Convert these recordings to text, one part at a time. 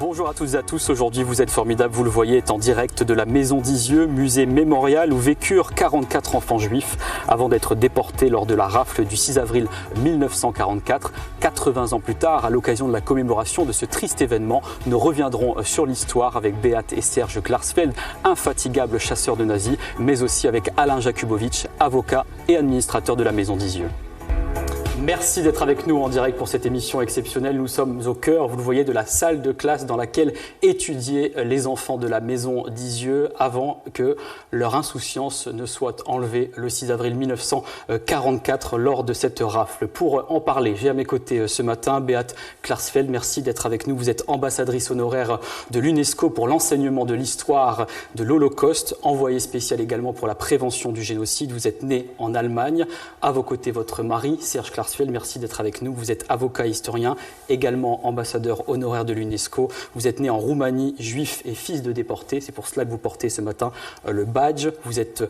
Bonjour à toutes et à tous, aujourd'hui vous êtes formidables, vous le voyez, est en direct de la Maison d'Isieux, musée mémorial où vécurent 44 enfants juifs avant d'être déportés lors de la rafle du 6 avril 1944. 80 ans plus tard, à l'occasion de la commémoration de ce triste événement, nous reviendrons sur l'histoire avec Beat et Serge Klarsfeld, infatigables chasseurs de nazis, mais aussi avec Alain Jakubowicz, avocat et administrateur de la Maison d'Isieux. Merci d'être avec nous en direct pour cette émission exceptionnelle. Nous sommes au cœur, vous le voyez, de la salle de classe dans laquelle étudiaient les enfants de la Maison d'Isieux avant que leur insouciance ne soit enlevée le 6 avril 1944 lors de cette rafle. Pour en parler, j'ai à mes côtés ce matin Beat Klarsfeld. Merci d'être avec nous. Vous êtes ambassadrice honoraire de l'UNESCO pour l'enseignement de l'histoire de l'Holocauste, envoyée spéciale également pour la prévention du génocide. Vous êtes né en Allemagne. À vos côtés, votre mari, Serge Klarsfeld. Merci d'être avec nous. Vous êtes avocat historien, également ambassadeur honoraire de l'UNESCO. Vous êtes né en Roumanie, juif et fils de déportés. C'est pour cela que vous portez ce matin le badge. Vous êtes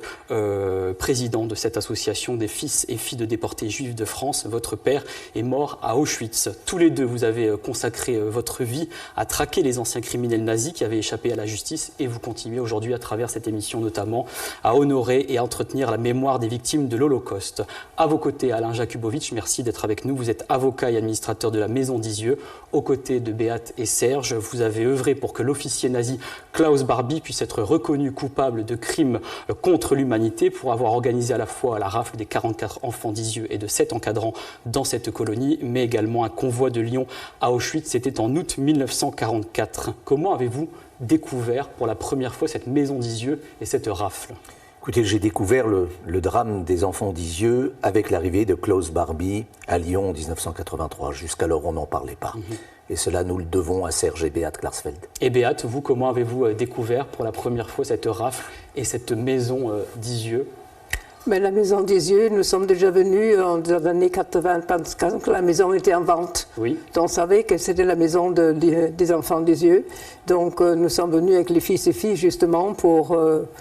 président de cette association des fils et filles de déportés juifs de France. Votre père est mort à Auschwitz. Tous les deux, vous avez consacré votre vie à traquer les anciens criminels nazis qui avaient échappé à la justice et vous continuez aujourd'hui à travers cette émission notamment à honorer et à entretenir la mémoire des victimes de l'Holocauste. À vos côtés, Alain Jakubowicz, merci d'être avec nous. Vous êtes avocat et administrateur de la Maison d'Isieux. Aux côtés de Beat et Serge, vous avez œuvré pour que l'officier nazi Klaus Barbie puisse être reconnu coupable de crimes contre l'humanité pour avoir organisé à la fois la rafle des 44 enfants d'Isieux et de 7 encadrants dans cette colonie, mais également un convoi de Lyon à Auschwitz. C'était en août 1944. Comment avez-vous découvert pour la première fois cette Maison d'Isieux et cette rafle ? Écoutez, j'ai découvert le drame des enfants d'Isieux avec l'arrivée de Klaus Barbie à Lyon en 1983. Jusqu'alors, on n'en parlait pas. Et cela, nous le devons à Serge et Beat Klarsfeld. Et Beat, vous, comment avez-vous découvert pour la première fois cette rafle et cette Maison d'Isieux ? Mais la Maison d'Isieux, nous sommes déjà venus dans les années 80, quand la maison était en vente. Oui. Donc on savait que c'était la maison des enfants d'Isieux. Donc nous sommes venus avec les fils et filles justement pour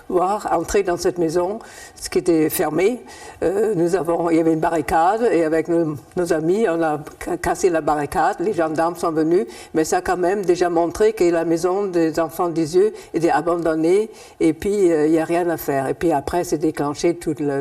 voir entrer dans cette maison, ce qui était fermé. Il y avait une barricade et avec nos amis, on a cassé la barricade. Les gendarmes sont venus, mais ça a quand même déjà montré que la maison des enfants d'Isieux était abandonnée et puis il n'y a rien à faire. Et puis après, c'est déclenché toute la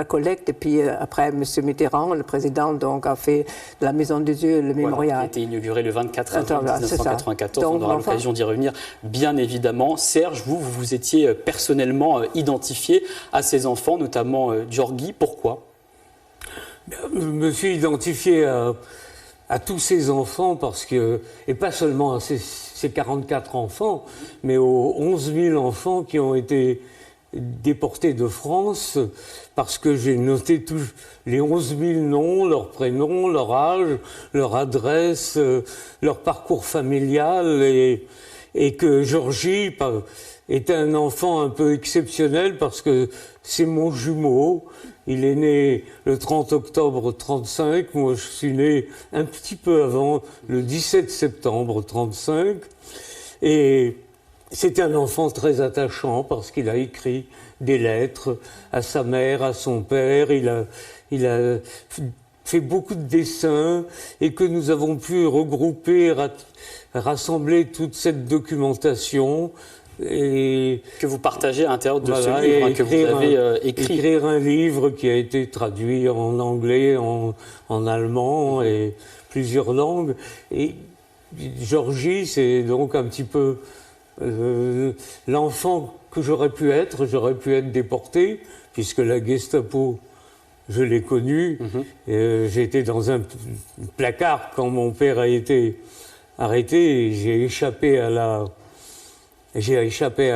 collecte, et puis après, M. Mitterrand, le président, donc, a fait de la Maison d'Isieux le mémorial. Qui a été inauguré le 24 avril 1994. Donc, on aura l'occasion d'y revenir, bien évidemment. Serge, vous étiez personnellement identifié à ces enfants, notamment Giorgi. Pourquoi ? Je me suis identifié à tous ces enfants, parce que, et pas seulement à ces 44 enfants, mais aux 11 000 enfants qui ont été déportés de France, parce que j'ai noté tous les 11 000 noms, leurs prénoms, leur âge, leur adresse, leur parcours familial, et que Giorgi est un enfant un peu exceptionnel parce que c'est mon jumeau. Il est né le 30 octobre 1935, moi je suis né un petit peu avant, le 17 septembre 1935, et c'est un enfant très attachant parce qu'il a écrit des lettres à sa mère, à son père. Il a fait beaucoup de dessins et que nous avons pu regrouper, rassembler toute cette documentation. Et que vous partagez à l'intérieur de ce livre que vous avez écrit. Écrire un livre qui a été traduit en anglais, en allemand et plusieurs langues. Et Giorgi, c'est donc un petit peu l'enfant que j'aurais pu être déporté, puisque la Gestapo, je l'ai connue. J'ai été dans un placard quand mon père a été arrêté, et j'ai échappé à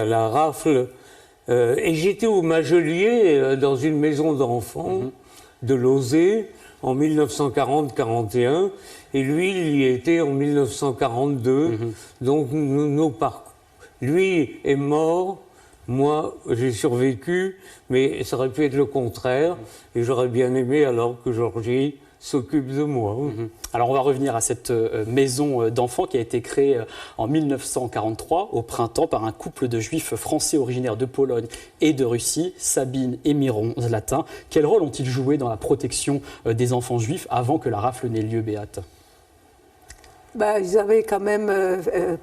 la rafle, et j'étais au Magelier, dans une maison d'enfants de Lauzé, en 1940-41, et lui, il y était en 1942, donc nos parcours. Lui est mort, moi j'ai survécu, mais ça aurait pu être le contraire, et j'aurais bien aimé alors que Giorgi s'occupe de moi. Alors on va revenir à cette maison d'enfants qui a été créée en 1943, au printemps, par un couple de juifs français originaires de Pologne et de Russie, Sabine et Miron Zlatin. Quel rôle ont-ils joué dans la protection des enfants juifs avant que la rafle n'ait lieu, Beat ? Ils avaient quand même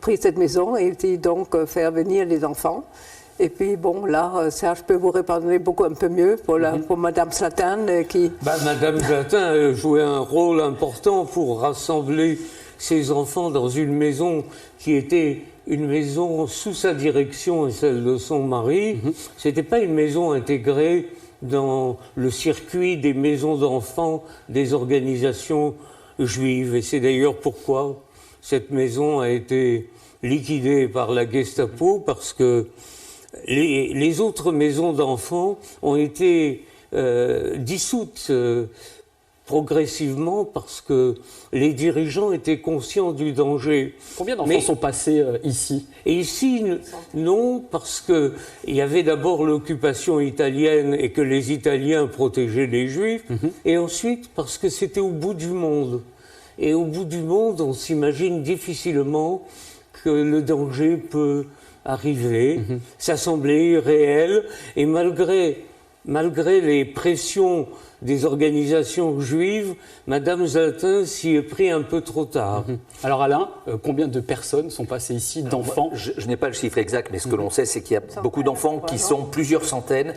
pris cette maison et étaient donc faire venir les enfants. Et puis, bon, là, Serge peut vous répondre beaucoup un peu mieux pour Madame Zlatan qui... Madame Zlatan jouait un rôle important pour rassembler ses enfants dans une maison qui était une maison sous sa direction et celle de son mari. C'était pas une maison intégrée dans le circuit des maisons d'enfants des organisations juives. Et c'est d'ailleurs pourquoi cette maison a été liquidée par la Gestapo, parce que les autres maisons d'enfants ont été dissoutes progressivement parce que les dirigeants étaient conscients du danger. Combien d'enfants sont passés ici? Et ici, non, parce qu'il y avait d'abord l'occupation italienne et que les Italiens protégeaient les Juifs, et ensuite parce que c'était au bout du monde. Et au bout du monde, on s'imagine difficilement que le danger peut arriver. Ça semblait réel, et malgré les pressions des organisations juives, Madame Zlatan s'y est pris un peu trop tard. Alors Alain, combien de personnes sont passées ici, d'enfants? Je n'ai pas le chiffre exact, mais ce que l'on sait, c'est qu'il y a beaucoup d'enfants qui sont plusieurs centaines.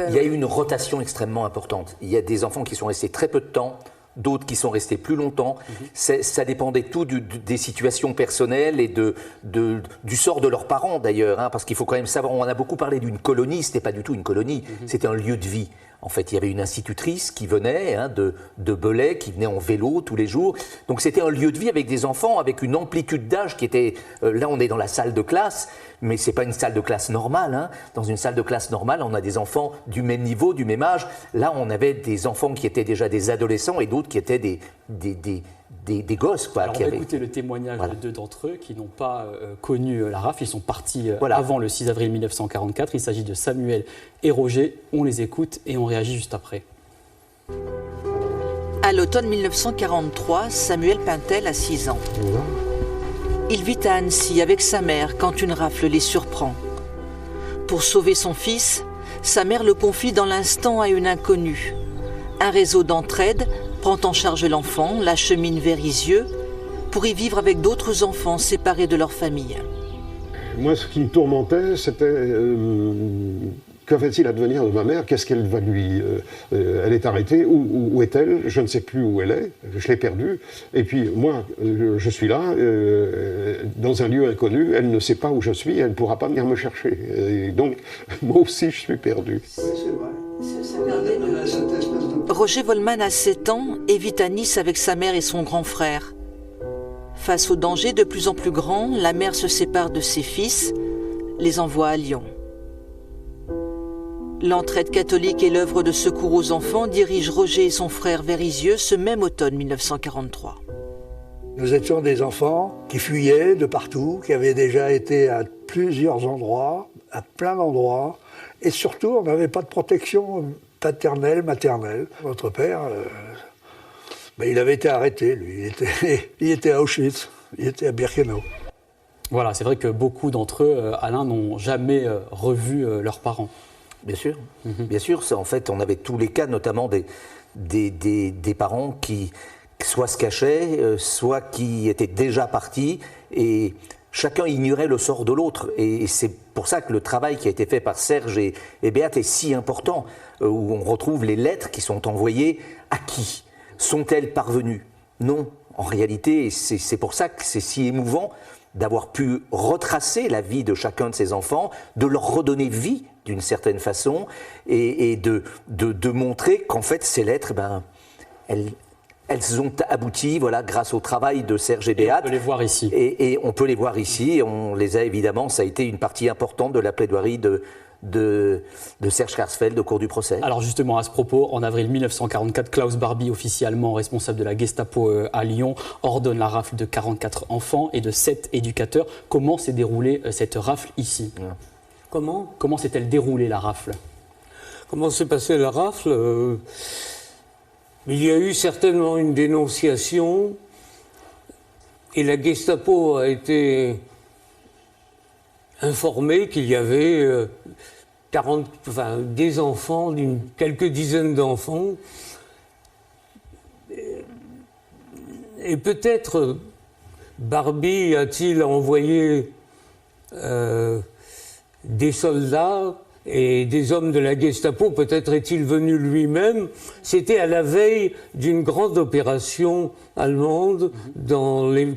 Il y a eu une rotation extrêmement importante. Il y a des enfants qui sont restés très peu de temps, d'autres qui sont restés plus longtemps. Ça dépendait tout des situations personnelles et du sort de leurs parents d'ailleurs, parce qu'il faut quand même savoir, on a beaucoup parlé d'une colonie, ce n'était pas du tout une colonie, c'était un lieu de vie. En fait, il y avait une institutrice qui venait de Belay, qui venait en vélo tous les jours. Donc c'était un lieu de vie avec des enfants, avec une amplitude d'âge qui était... là, on est dans la salle de classe, mais ce n'est pas une salle de classe normale. Dans une salle de classe normale, on a des enfants du même niveau, du même âge. Là, on avait des enfants qui étaient déjà des adolescents et d'autres qui étaient des gosses. Alors, on va écouter le témoignage de deux d'entre eux qui n'ont pas connu la rafle. Ils sont partis avant le 6 avril 1944. Il s'agit de Samuel et Roger. On les écoute et on réagit juste après. À l'automne 1943, Samuel Pintel a 6 ans. Il vit à Annecy avec sa mère quand une rafle les surprend. Pour sauver son fils, sa mère le confie dans l'instant à une inconnue. Un réseau d'entraide prend en charge l'enfant, l'achemine vers Isieux, pour y vivre avec d'autres enfants séparés de leur famille. Moi, ce qui me tourmentait, c'était que va-t-il advenir de ma mère? Qu'est-ce qu'elle va lui... elle est arrêtée, où est-elle? Je ne sais plus où elle est, je l'ai perdue. Et puis moi, je suis là, dans un lieu inconnu, elle ne sait pas où je suis, elle ne pourra pas venir me chercher. Et donc, moi aussi, je suis perdu. Roger Volman a 7 ans et vit à Nice avec sa mère et son grand frère. Face au danger de plus en plus grand, la mère se sépare de ses fils, les envoie à Lyon. L'entraide catholique et l'œuvre de secours aux enfants dirigent Roger et son frère vers Isieux ce même automne 1943. Nous étions des enfants qui fuyaient de partout, qui avaient déjà été à plusieurs endroits, à plein d'endroits, et surtout on n'avait pas de protection paternelle, maternelle. Notre père, il avait été arrêté, lui, il était à Auschwitz, il était à Birkenau. Voilà, c'est vrai que beaucoup d'entre eux, Alain, n'ont jamais revu leurs parents. Bien sûr, bien sûr. En fait, on avait tous les cas, notamment des parents qui soit se cachaient, soit qui étaient déjà partis, et chacun ignorait le sort de l'autre. Et c'est pour ça que le travail qui a été fait par Serge et Béate est si important, où on retrouve les lettres qui sont envoyées à qui? Sont-elles parvenues? Non, en réalité, c'est pour ça que c'est si émouvant d'avoir pu retracer la vie de chacun de ces enfants, de leur redonner vie d'une certaine façon, et de montrer qu'en fait ces lettres, elles ont abouti, voilà, grâce au travail de Serge et Béate. On peut les voir ici. Et on peut les voir ici, on les a évidemment, ça a été une partie importante de la plaidoirie de Serge Klarsfeld au cours du procès. Alors justement, à ce propos, en avril 1944, Klaus Barbie, officiellement responsable de la Gestapo à Lyon, ordonne la rafle de 44 enfants et de 7 éducateurs. Comment s'est déroulée cette rafle ici? Comment s'est-elle déroulée la rafle? Comment s'est passée la rafle? Il y a eu certainement une dénonciation et la Gestapo a été informée qu'il y avait des enfants, quelques dizaines d'enfants. Et peut-être Barbie a-t-il envoyé des soldats et des hommes de la Gestapo, peut-être est-il venu lui-même. C'était à la veille d'une grande opération allemande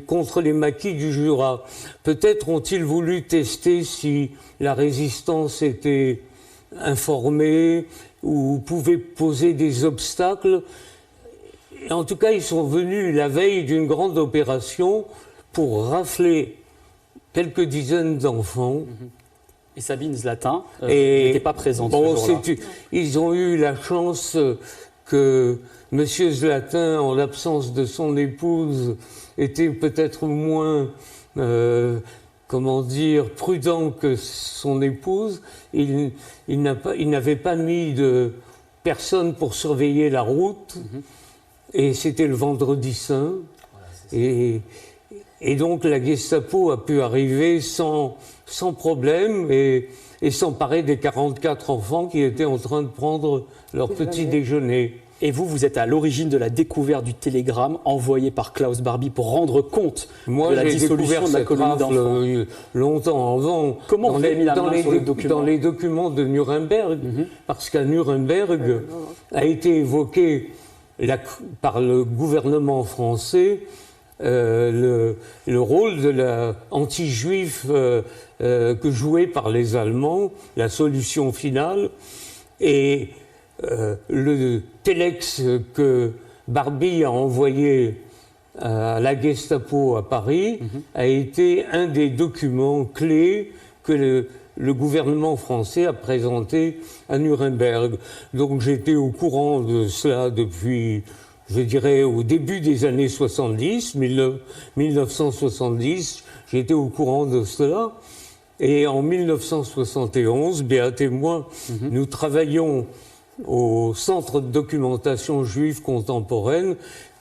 contre les maquis du Jura. Peut-être ont-ils voulu tester si la résistance était informée ou pouvait poser des obstacles. Et en tout cas, ils sont venus la veille d'une grande opération pour rafler quelques dizaines d'enfants. Et Sabine Zlatin n'était pas présente ce jour-là. Ils ont eu la chance que M. Zlatin, en l'absence de son épouse, était peut-être moins, prudent que son épouse. Il n'avait pas mis de personne pour surveiller la route. Et c'était le vendredi saint. Voilà, et donc la Gestapo a pu arriver sans problème et s'emparer des 44 enfants qui étaient en train de prendre leur petit déjeuner. Et vous êtes à l'origine de la découverte du télégramme envoyé par Klaus Barbie pour rendre compte de la dissolution de la colonie d'enfants. Longtemps avant. Comment vous avez mis la main sur le document ? Dans les documents de Nuremberg, parce qu'à Nuremberg a été évoqué par le gouvernement français le rôle de l'anti-juif que jouait par les Allemands, la solution finale, et le telex que Barbie a envoyé à la Gestapo à Paris a été un des documents clés que le gouvernement français a présenté à Nuremberg. Donc j'étais au courant de cela depuis, je dirais, au début des années 70, 1970, j'étais au courant de cela. Et en 1971, Béat et moi, nous travaillions au Centre de documentation juive contemporaine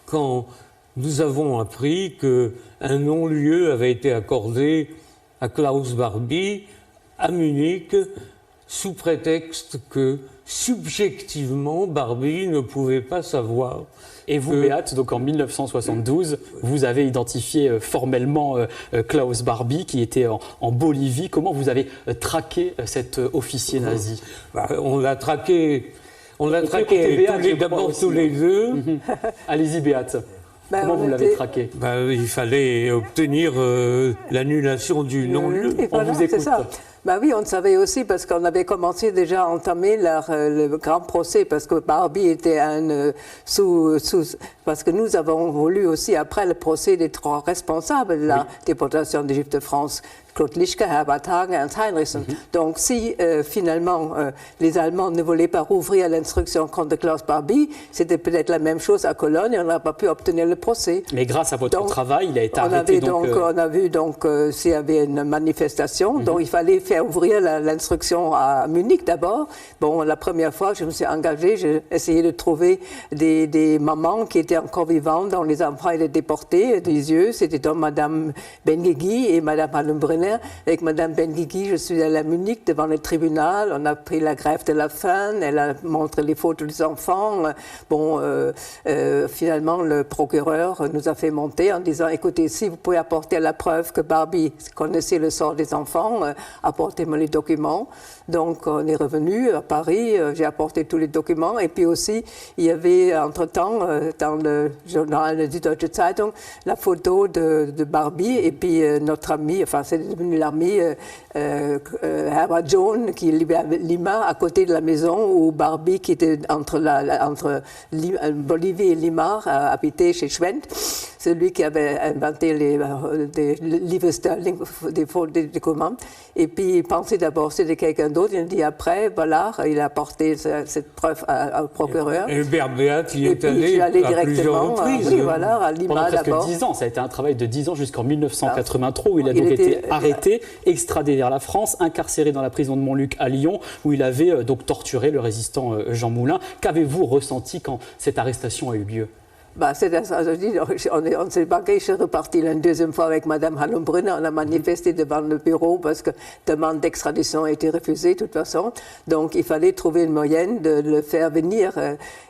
quand nous avons appris qu'un non-lieu avait été accordé à Klaus Barbie à Munich, sous prétexte que, subjectivement, Barbie ne pouvait pas savoir. Et vous, Béat, donc en 1972, vous avez identifié formellement Klaus Barbie, qui était en Bolivie. Comment vous avez traqué cet officier nazi ? On l'a traqué d'abord tous les deux. Allez-y, Béat. Comment vous l'avez traqué ? Il fallait obtenir l'annulation du non-lieu. On vous écoute. C'est ça. Oui, on savait aussi parce qu'on avait commencé déjà à entamer le grand procès parce que Barbie était parce que nous avons voulu aussi, après le procès des trois responsables de la déportation des Juifs de France, Claude Lischke, Herbert Hagen et Ernst Heinrichsen. Donc si finalement les Allemands ne voulaient pas rouvrir l'instruction contre Klaus Barbie, c'était peut-être la même chose à Cologne et on n'a pas pu obtenir le procès. Mais grâce à votre travail, il a été arrêté. On a vu s'il y avait une manifestation, donc il fallait faire ouvrir l'instruction à Munich d'abord. Bon, la première fois que je me suis engagée, j'ai essayé de trouver des mamans qui étaient encore vivantes, dont les enfants étaient déportés des yeux. C'était donc Madame Benguigui et Madame Hallenbrunner. Avec Madame Benguigui, je suis allée à Munich devant le tribunal. On a pris la greffe de la faim. Elle a montré les photos des enfants. Bon, finalement, le procureur nous a fait monter en disant, écoutez, si vous pouvez apporter la preuve que Barbie connaissait le sort des enfants, apportez-moi les documents. Donc, on est revenu à Paris. J'ai apporté tous les documents. Et puis aussi, il y avait, entre-temps, dans le journal die Deutsche Zeitung, la photo de Barbie et puis notre ami, enfin, c'est devenu l'ami Herbert John, qui est à Lima, à côté de la maison où Barbie, qui était entre Bolivie et Lima, habitait chez Schwendt. C'est lui qui avait inventé les livres sterling, des documents. Et puis, il pensait d'abord c'était quelqu'un d'autre. Il a dit après, voilà, il a apporté cette preuve au procureur. Et Béat, il est allé à plusieurs reprises. Oui, voilà, à Lima d'abord. Pendant presque 10 ans. Ça a été un travail de 10 ans jusqu'en 1983, où il a donc été arrêté, extradé vers la France, incarcéré dans la prison de Montluc à Lyon, où il avait donc torturé le résistant Jean Moulin. Qu'avez-vous ressenti quand cette arrestation a eu lieu ? On s'est bagué, je suis reparti la deuxième fois avec Mme Hallum-Brunner. On a manifesté devant le bureau parce que la demande d'extradition a été refusée de toute façon. Donc il fallait trouver une moyenne de le faire venir.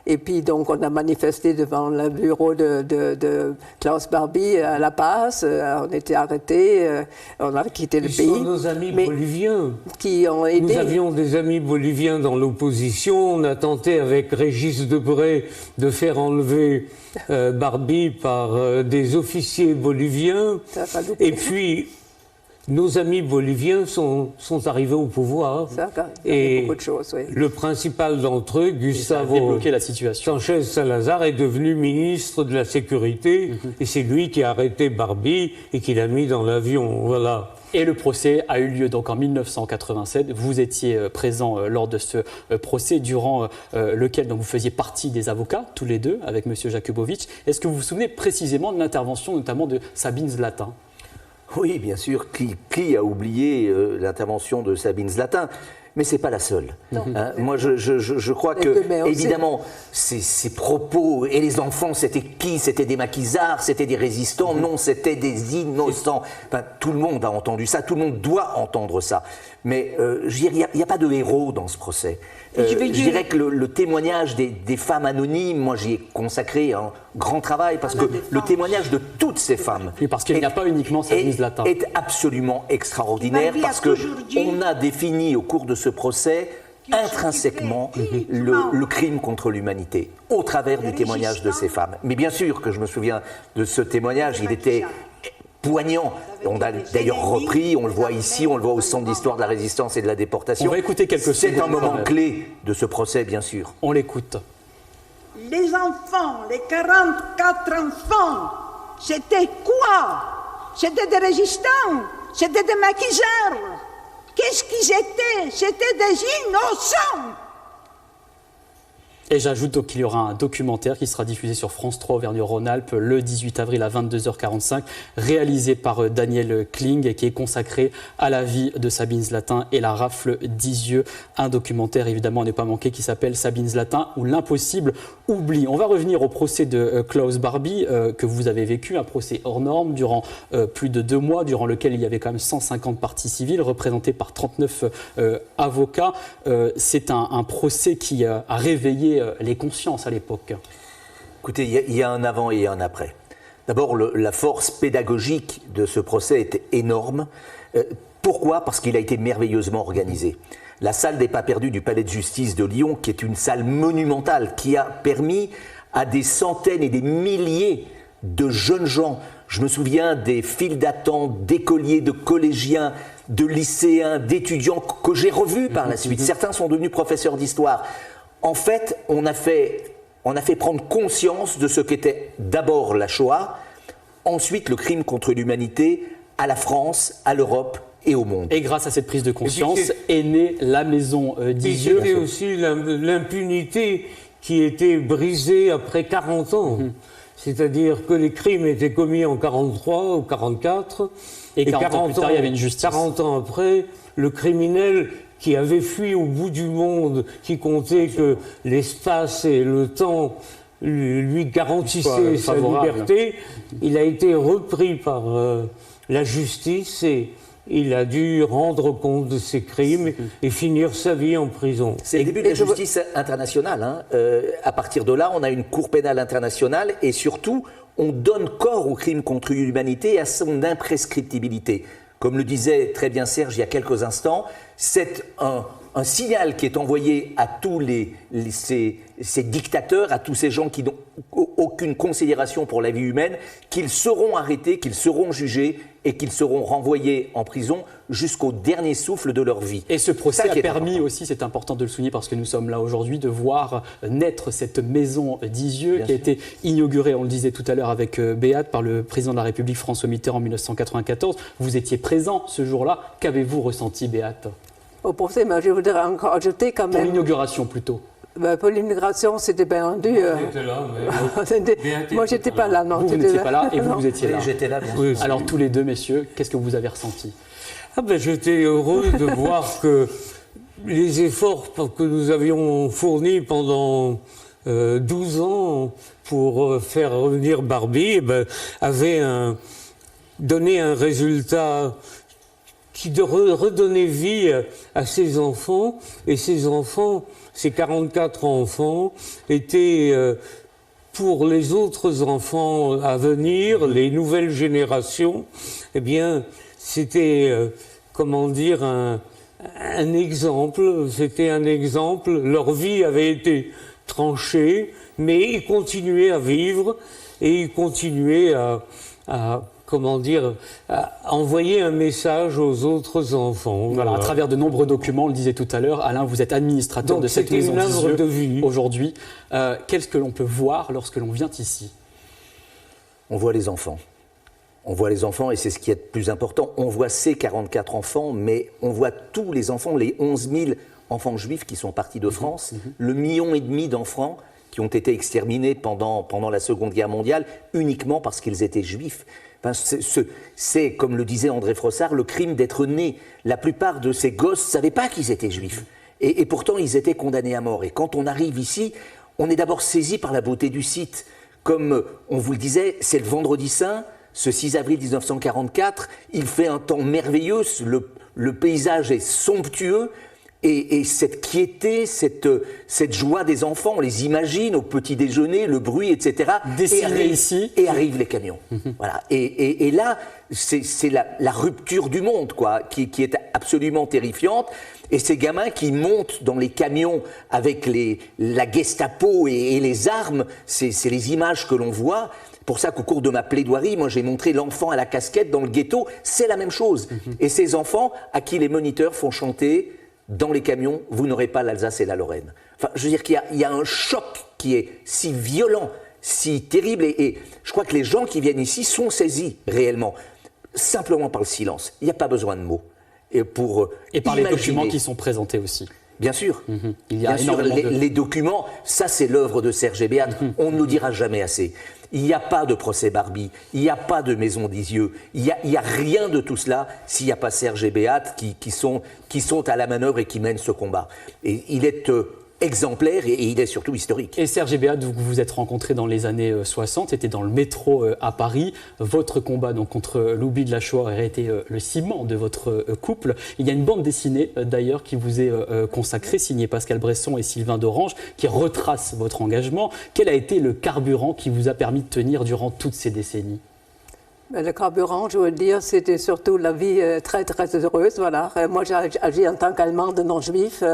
Et puis donc on a manifesté devant le bureau de Klaus Barbie à La Paz. On était arrêtés, on a quitté le pays. Ce sont nos amis boliviens qui ont aidé. Nous avions des amis boliviens dans l'opposition. On a tenté avec Régis Debray de faire enlever Barbie par des officiers boliviens. Et puis, nos amis boliviens sont arrivés au pouvoir. Et beaucoup de choses, oui. le principal d'entre eux, Gustavo Sanchez Salazar, est devenu ministre de la Sécurité. Et c'est lui qui a arrêté Barbie et qui l'a mis dans l'avion. Voilà. Et le procès a eu lieu donc en 1987. Vous étiez présent lors de ce procès, durant lequel donc, vous faisiez partie des avocats, tous les deux, avec M. Jakubowicz. Est-ce que vous vous souvenez précisément de l'intervention, notamment de Sabine Zlatin ? Oui, bien sûr. Qui a oublié l'intervention de Sabine Zlatin ? Mais ce n'est pas la seule. Moi, je crois que, évidemment, ces propos, et les enfants, c'était qui ? C'était des maquisards, c'était des résistants ? Non, c'était des innocents. Enfin, tout le monde a entendu ça, tout le monde doit entendre ça. Mais il n'y a pas de héros dans ce procès. Je dirais que le témoignage des femmes anonymes, moi j'y ai consacré un grand travail, parce que le témoignage de toutes ces femmes, oui, parce qu'il n'y a pas uniquement Sabine Zlatin, est absolument extraordinaire, parce qu'on a défini au cours de ce procès intrinsèquement le crime contre l'humanité, au travers du témoignage de ces femmes. Mais bien sûr que je me souviens de ce témoignage, il était poignant. On a d'ailleurs repris, on le voit ici, on le voit au Centre d'histoire de la résistance et de la déportation. On va écouter quelques secondes. C'est un moment clé de ce procès, bien sûr. On l'écoute. Les enfants, les 44 enfants, c'était quoi? C'était des résistants, c'était des maquisards. Qu'est-ce qu'ils étaient? C'était des innocents. Et j'ajoute donc qu'il y aura un documentaire qui sera diffusé sur France 3 Auvergne-Rhône-Alpes le 18 avril à 22h45, réalisé par Daniel Kling et qui est consacré à la vie de Sabine Zlatin et la rafle d'Isieux. Un documentaire évidemment à ne pas manquer qui s'appelle Sabine Zlatin ou l'impossible oubli. On va revenir au procès de Klaus Barbie que vous avez vécu, un procès hors norme durant plus de 2 mois, durant lequel il y avait quand même 150 parties civiles représentés par 39 avocats. C'est un procès qui a réveillé les consciences à l'époque. Écoutez, il y a un avant et un après. D'abord, la force pédagogique de ce procès était énorme. Pourquoi ? Parce qu'il a été merveilleusement organisé. La salle des pas perdus du Palais de Justice de Lyon, qui est une salle monumentale, qui a permis à des centaines et des milliers de jeunes gens, je me souviens des files d'attente, d'écoliers, de collégiens, de lycéens, d'étudiants que j'ai revus par la suite. Certains sont devenus professeurs d'histoire. En fait, on a fait prendre conscience de ce qu'était d'abord la Shoah, ensuite le crime contre l'humanité à la France, à l'Europe et au monde. Et grâce à cette prise de conscience est née la maison d'Isieux. C'était aussi l'impunité qui était brisée après 40 ans. C'est-à-dire que les crimes étaient commis en 43 ou 44. Et 40 ans plus tard, il y avait une justice. 40 ans après, le criminel qui avait fui au bout du monde, qui comptait que l'espace et le temps lui garantissaient sa liberté, il a été repris par la justice et il a dû rendre compte de ses crimes et finir sa vie en prison. C'est le début de la justice internationale. À partir de là, on a une cour pénale internationale et surtout, on donne corps au crime contre l'humanité et à son imprescriptibilité. Comme le disait très bien Serge il y a quelques instants, c'est un signal qui est envoyé à tous ces dictateurs, à tous ces gens qui n'ont aucune considération pour la vie humaine, qu'ils seront arrêtés, qu'ils seront jugés et qu'ils seront renvoyés en prison jusqu'au dernier souffle de leur vie. Et ce procès a permis aussi, c'est important de le souligner parce que nous sommes là aujourd'hui, de voir naître cette maison d'Isieux qui a été inaugurée, on le disait tout à l'heure avec Béate, par le président de la République François Mitterrand en 1994. Vous étiez présent ce jour-là. Qu'avez-vous ressenti, Béate ? Au procès, mais je voudrais encore ajouter quand même... Pour l'inauguration plutôt. Pour l'immigration, c'était bien rendu. J'étais là, mais... Moi, j'étais pas là, non. Vous n'étiez pas là et vous étiez là. J'étais là, bien sûr. Oui, alors, tous les deux, messieurs, qu'est-ce que vous avez ressenti ? J'étais heureux de voir que les efforts que nous avions fournis pendant 12 ans pour faire revenir Barbie, avait donné un résultat qui redonnait vie à ses enfants. Et ces enfants, ces 44 enfants, étaient pour les autres enfants à venir, les nouvelles générations, eh bien, c'était, comment dire, un exemple. C'était un exemple. Leur vie avait été tranchée, mais ils continuaient à vivre et ils continuaient à comment dire, à envoyer un message aux autres enfants. Voilà, à travers de nombreux documents, on le disait tout à l'heure, Alain, vous êtes administrateur de cette maison d'Isieux aujourd'hui. Qu'est-ce que l'on peut voir lorsque l'on vient ici? On voit les enfants. On voit les enfants et c'est ce qui est le plus important. On voit ces 44 enfants, mais on voit tous les enfants, les 11 000 enfants juifs qui sont partis de France, le 1,5 million d'enfants qui ont été exterminés pendant la Seconde Guerre mondiale uniquement parce qu'ils étaient juifs. Enfin, c'est, comme le disait André Frossard, le crime d'être né. La plupart de ces gosses ne savaient pas qu'ils étaient juifs. Et pourtant, ils étaient condamnés à mort. Et quand on arrive ici, on est d'abord saisi par la beauté du site. Comme on vous le disait, c'est le Vendredi Saint, ce 6 avril 1944. Il fait un temps merveilleux, le paysage est somptueux. Et cette quiété, cette joie des enfants, on les imagine au petit déjeuner, le bruit, etc. Et arrivent les camions. Voilà. Et là, c'est la rupture du monde, quoi, qui est absolument terrifiante. Et ces gamins qui montent dans les camions avec la Gestapo et les armes, c'est les images que l'on voit. Pour ça qu'au cours de ma plaidoirie, moi j'ai montré l'enfant à la casquette dans le ghetto, c'est la même chose. Et ces enfants à qui les moniteurs font chanter dans les camions, vous n'aurez pas l'Alsace et la Lorraine. Enfin, je veux dire qu'il y a un choc qui est si violent, si terrible, et je crois que les gens qui viennent ici sont saisis réellement, simplement par le silence. Il n'y a pas besoin de mots. Et par les documents qui sont présentés aussi. Bien sûr. Il y a bien sûr, les documents, ça c'est l'œuvre de Serge et Béat, on ne nous dira jamais assez. Il n'y a pas de procès Barbie, il n'y a pas de maison d'Isieux, il n'y a rien de tout cela s'il n'y a pas Serge et Béat qui sont à la manœuvre et qui mènent ce combat. Et il est exemplaire et il est surtout historique. Et Serge et Béat, vous vous êtes rencontrés dans les années 60, c'était dans le métro à Paris. Votre combat donc, contre l'oubli de la Shoah aurait été le ciment de votre couple. Il y a une bande dessinée d'ailleurs qui vous est consacrée, signée Pascal Bresson et Sylvain Dorange, qui retrace votre engagement. Quel a été le carburant qui vous a permis de tenir durant toutes ces décennies ? Le carburant, je veux dire, c'était surtout la vie très, très heureuse. Voilà. Moi, j'ai agi en tant qu'Allemande non-juif,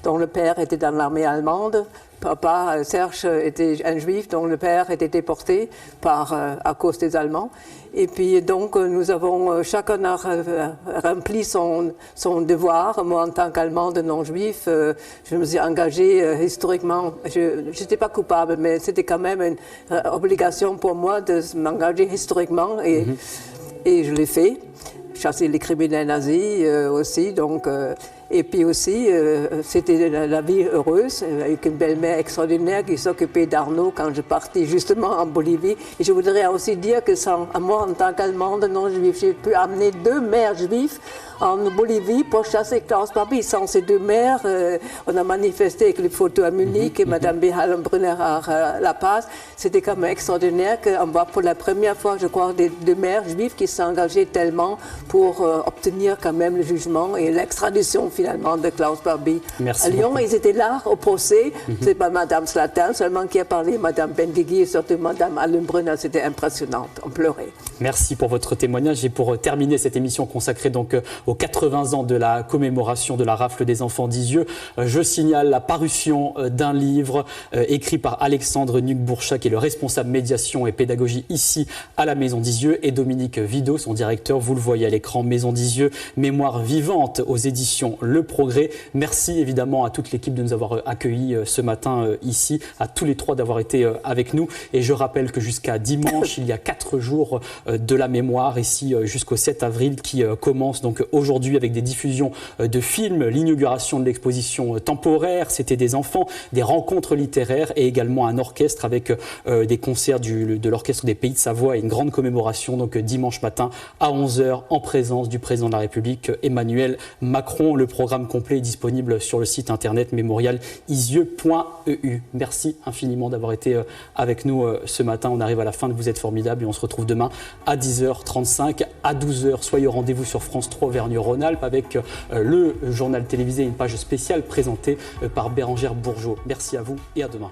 dont le père était dans l'armée allemande. Papa, Serge, était un juif dont le père était déporté à cause des Allemands. Et puis, donc, nous avons, chacun a rempli son devoir. Moi, en tant qu'Allemande non-juif, je me suis engagée historiquement. Je n'étais pas coupable, mais c'était quand même une obligation pour moi de m'engager historiquement. Et je l'ai fait. Chasser les criminels nazis aussi, donc... Et puis aussi, c'était la vie heureuse, avec une belle-mère extraordinaire qui s'occupait d'Arnaud quand je partais justement en Bolivie. Et je voudrais aussi dire que moi, en tant qu'Allemande non-juive, j'ai pu amener 2 mères juives en Bolivie pour chasser Klaus Barbie. Sans ces 2 mères, on a manifesté avec les photos à Munich et Mme Behalem-Brunner à La Paz. C'était quand même extraordinaire qu'on voit pour la première fois, je crois, des 2 mères juives qui s'engageaient tellement pour obtenir quand même le jugement et l'extradition finalement de Klaus Barbie. Merci à Lyon, beaucoup. ils étaient là au procès. C'est pas Mme Slatin seulement qui a parlé, Mme Bendigui et surtout Mme Allenbrunner. C'était impressionnant. On pleurait. Merci pour votre témoignage et pour terminer cette émission consacrée donc aux 80 ans de la commémoration de la rafle des enfants d'Isieux. Je signale la parution d'un livre écrit par Alexandre Nuc-Bourcha, qui est le responsable médiation et pédagogie ici à la Maison d'Isieux, et Dominique Vidot, son directeur. Vous le voyez à l'écran, Maison d'Isieux, mémoire vivante aux éditions Le Progrès. Merci évidemment à toute l'équipe de nous avoir accueillis ce matin ici, à tous les 3 d'avoir été avec nous. Et je rappelle que jusqu'à dimanche, il y a 4 jours de la mémoire ici jusqu'au 7 avril qui commence donc aujourd'hui avec des diffusions de films, l'inauguration de l'exposition temporaire, c'était des enfants, des rencontres littéraires et également un orchestre avec des concerts de l'orchestre des Pays de Savoie et une grande commémoration donc dimanche matin à 11h en présence du président de la République Emmanuel Macron. Le programme complet est disponible sur le site internet mémorialisieux.eu. Merci infiniment d'avoir été avec nous ce matin. On arrive à la fin de Vous êtes formidable et on se retrouve demain à 10h35, à 12h. Soyez au rendez-vous sur France 3 Auvergne-Rhône-Alpes avec le journal télévisé, une page spéciale présentée par Bérangère Bourgeot. Merci à vous et à demain.